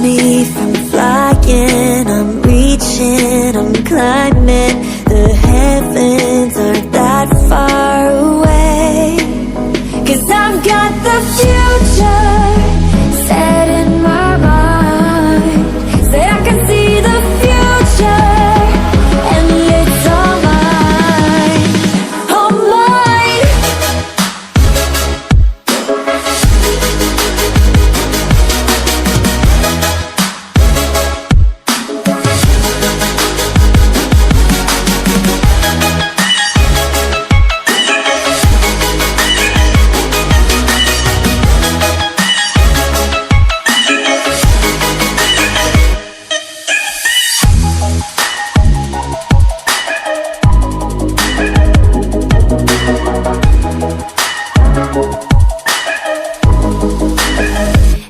me from flying. I'm reaching, I'm climbing. The heavens aren't that far away. 'Cause I've got the future set in my mind. Say I can see the future, and it's all mine, all mine.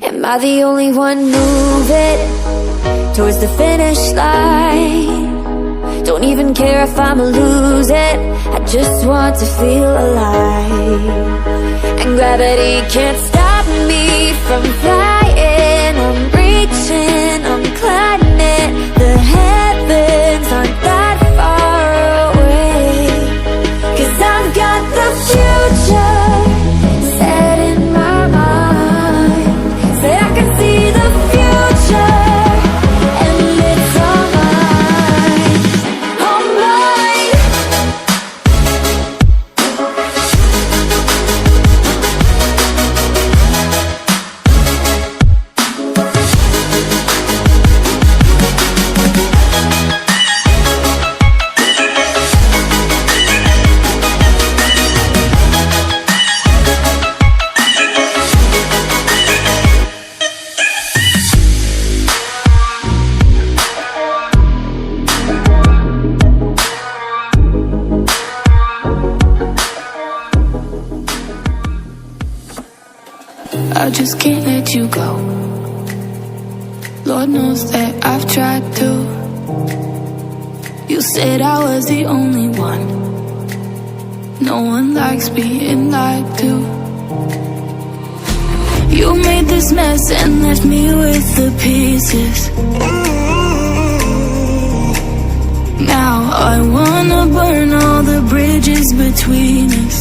Am I the only one moving towards the finish line? Don't even care if I'ma lose it, I just want to feel alive. And gravity can't stop me from flying. I'm reaching, I'm climbing. The heavens aren't that far away. 'Cause I've got the future set in my mind. Say I can see the future, and it's all mine, all mine. I just can't let you go. Lord knows that I've tried to. You said I was the only one. No one likes being lied to. You made this mess and left me with the pieces. Now I wanna burn all the bridges between us.